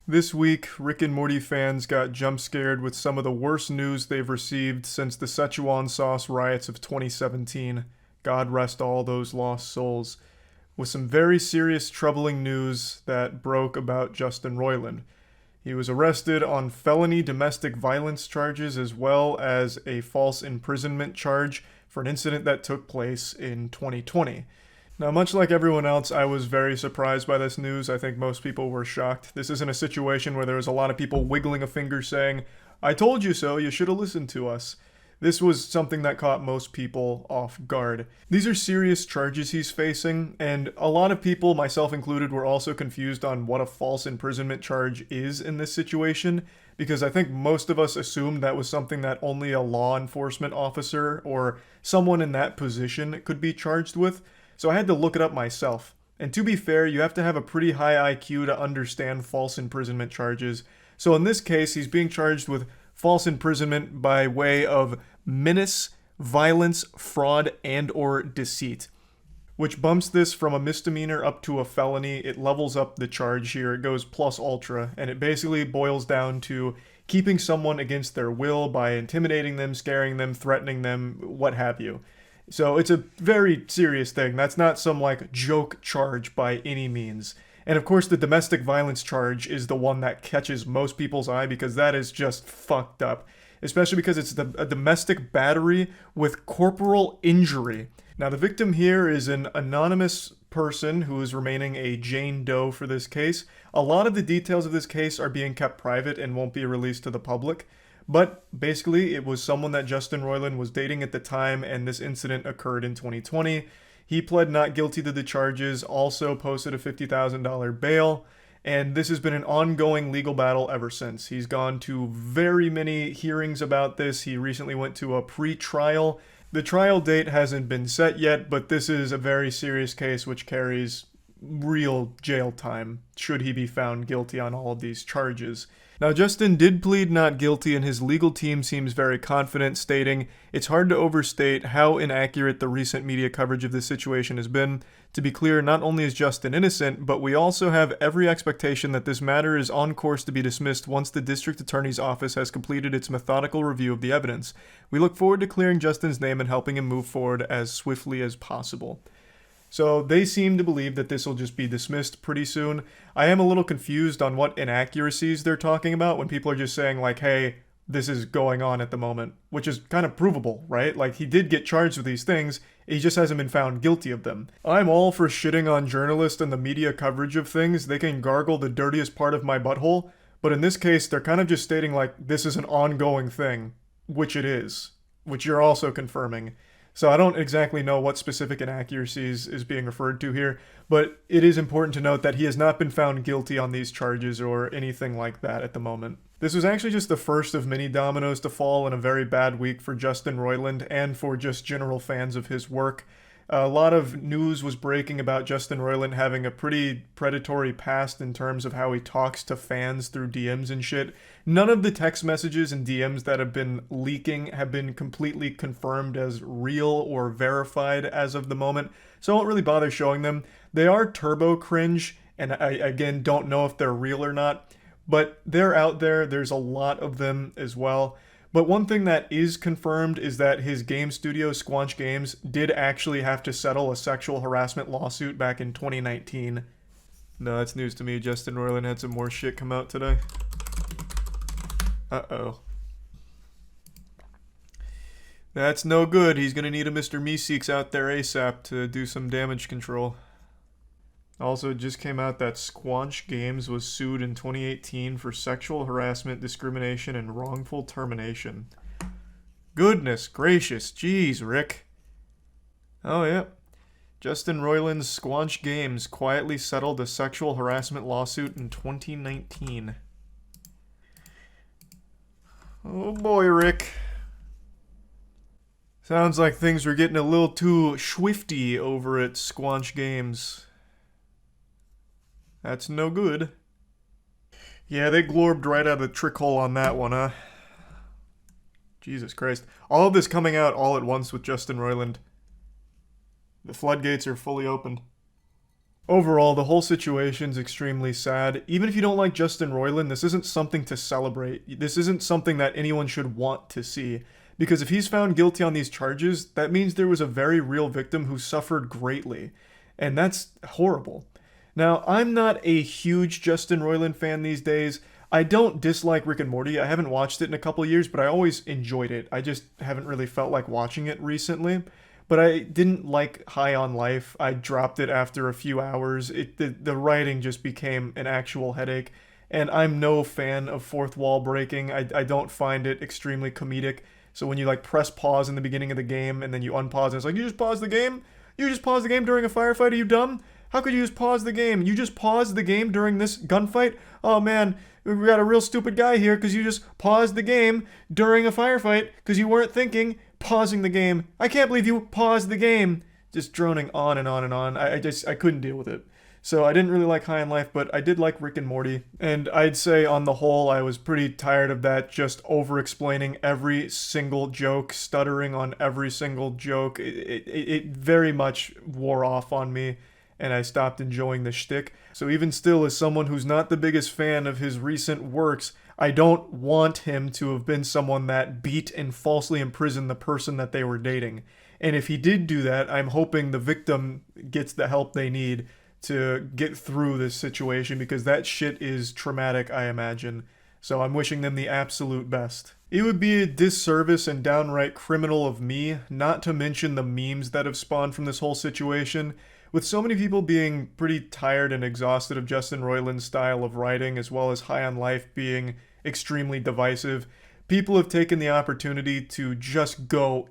This week, Rick and Morty fans got jump scared with some of the worst news they've received since the Szechuan sauce riots of 2017. God rest all those lost souls. With some very serious, troubling news that broke about Justin Roiland. He was arrested on felony domestic violence charges as well as a false imprisonment charge for an incident that took place in 2020. Now, much like everyone else, I was very surprised by this news. I think most people were shocked. This isn't a situation where there was a lot of people wiggling a finger saying, "I told you so, you should have listened to us." This was something that caught most people off guard. These are serious charges he's facing, and a lot of people, myself included, were also confused on what a false imprisonment charge is in this situation, because I think most of us assumed that was something that only a law enforcement officer or someone in that position could be charged with. So I had to look it up myself. And to be fair, you have to have a pretty high IQ to understand false imprisonment charges. So in this case, he's being charged with false imprisonment by way of menace, violence, fraud, and or deceit, which bumps this from a misdemeanor up to a felony. It levels up the charge here. It goes plus ultra, and it basically boils down to keeping someone against their will by intimidating them, scaring them, threatening them, what have you. So it's a very serious thing. That's not some like joke charge by any means. And of course, the domestic violence charge is the one that catches most people's eye because that is just fucked up. Especially because it's a domestic battery with corporal injury. Now, the victim here is an anonymous person who is remaining a Jane Doe for this case. A lot of the details of this case are being kept private and won't be released to the public. But basically, it was someone that Justin Roiland was dating at the time, and this incident occurred in 2020. He pled not guilty to the charges, also posted a $50,000 bail, and this has been an ongoing legal battle ever since. He's gone to very many hearings about this. He recently went to a pre-trial. The trial date hasn't been set yet, but this is a very serious case which carries real jail time, should he be found guilty on all of these charges. Now, Justin did plead not guilty, and his legal team seems very confident, stating, "It's hard to overstate how inaccurate the recent media coverage of this situation has been. To be clear, not only is Justin innocent, but we also have every expectation that this matter is on course to be dismissed once the district attorney's office has completed its methodical review of the evidence. We look forward to clearing Justin's name and helping him move forward as swiftly as possible." So they seem to believe that this will just be dismissed pretty soon. I am a little confused on what inaccuracies they're talking about when people are just saying like, hey, this is going on at the moment, which is kind of provable, right? Like he did get charged with these things, he just hasn't been found guilty of them. I'm all for shitting on journalists and the media coverage of things. They can gargle the dirtiest part of my butthole, but in this case, they're kind of just stating like, this is an ongoing thing, which it is, which you're also confirming. So I don't exactly know what specific inaccuracies is being referred to here, but it is important to note that he has not been found guilty on these charges or anything like that at the moment. This was actually just the first of many dominoes to fall in a very bad week for Justin Roiland and for just general fans of his work. A lot of news was breaking about Justin Roiland having a pretty predatory past in terms of how he talks to fans through DMs and shit. None of the text messages and DMs that have been leaking have been completely confirmed as real or verified as of the moment, so I won't really bother showing them. They are turbo cringe, and I, again, don't know if they're real or not, but they're out there. There's a lot of them as well. But one thing that is confirmed is that his game studio, Squanch Games, did actually have to settle a sexual harassment lawsuit back in 2019. No, that's news to me. Justin Roiland had some more shit come out today. Uh-oh. That's no good. He's gonna need a Mr. Meeseeks out there ASAP to do some damage control. Also, it just came out that Squanch Games was sued in 2018 for sexual harassment, discrimination, and wrongful termination. Goodness gracious. Jeez, Rick. Oh, yeah. Justin Roiland's Squanch Games quietly settled a sexual harassment lawsuit in 2019. Oh boy, Rick. Sounds like things were getting a little too swifty over at Squanch Games. That's no good. Yeah, they glorbed right out of the trick hole on that one, huh? Jesus Christ. All of this coming out all at once with Justin Roiland. The floodgates are fully opened. Overall, the whole situation's extremely sad. Even if you don't like Justin Roiland, this isn't something to celebrate. This isn't something that anyone should want to see. Because if he's found guilty on these charges, that means there was a very real victim who suffered greatly. And that's horrible. Now, I'm not a huge Justin Roiland fan these days. I don't dislike Rick and Morty. I haven't watched it in a couple years, but I always enjoyed it. I just haven't really felt like watching it recently. But I didn't like High on Life. I dropped it after a few hours. The writing just became an actual headache. And I'm no fan of fourth wall breaking. I don't find it extremely comedic. So when you like press pause in the beginning of the game and then you unpause and it's like, you just pause the game? You just pause the game during a firefight? Are you dumb? How could you just pause the game? You just paused the game during this gunfight? Oh man, we got a real stupid guy here because you just paused the game during a firefight because you weren't thinking, pausing the game. I can't believe you paused the game. Just droning on and on and on. I couldn't deal with it. So I didn't really like High on Life, but I did like Rick and Morty. And I'd say on the whole, I was pretty tired of that just over-explaining every single joke, stuttering on every single joke. It very much wore off on me, and I stopped enjoying the shtick. So even still, as someone who's not the biggest fan of his recent works, I don't want him to have been someone that beat and falsely imprisoned the person that they were dating. And if he did do that, I'm hoping the victim gets the help they need to get through this situation because that shit is traumatic, I imagine. So I'm wishing them the absolute best. It would be a disservice and downright criminal of me not to mention the memes that have spawned from this whole situation. With so many people being pretty tired and exhausted of Justin Roiland's style of writing, as well as High on Life being extremely divisive, people have taken the opportunity to just go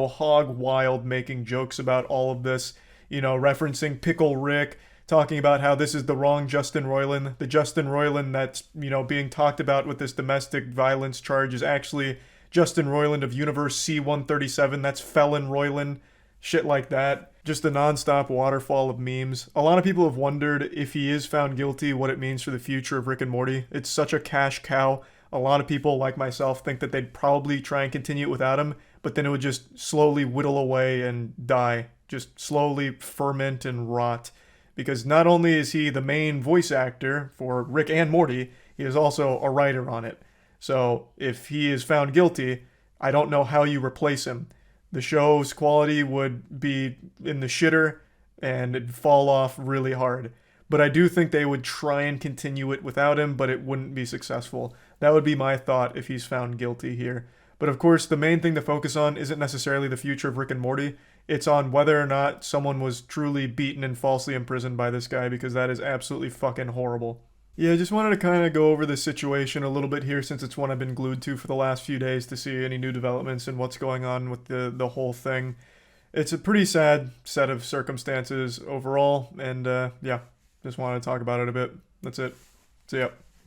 hog wild, making jokes about all of this. You know, referencing Pickle Rick, talking about how this is the wrong Justin Roiland. The Justin Roiland that's, you know, being talked about with this domestic violence charge is actually Justin Roiland of Universe C-137. That's Felon Roiland. Shit like that. Just a nonstop waterfall of memes. A lot of people have wondered if he is found guilty, what it means for the future of Rick and Morty. It's such a cash cow. A lot of people, like myself, think that they'd probably try and continue it without him, but then it would just slowly whittle away and die. Just slowly ferment and rot. Because not only is he the main voice actor for Rick and Morty, he is also a writer on it. So if he is found guilty, I don't know how you replace him. The show's quality would be in the shitter and it'd fall off really hard. But I do think they would try and continue it without him, but it wouldn't be successful. That would be my thought if he's found guilty here. But of course, the main thing to focus on isn't necessarily the future of Rick and Morty. It's on whether or not someone was truly beaten and falsely imprisoned by this guy, because that is absolutely fucking horrible. Yeah, I just wanted to kind of go over this situation a little bit here since it's one I've been glued to for the last few days to see any new developments and what's going on with the whole thing. It's a pretty sad set of circumstances overall, and yeah, just wanted to talk about it a bit. That's it. See ya.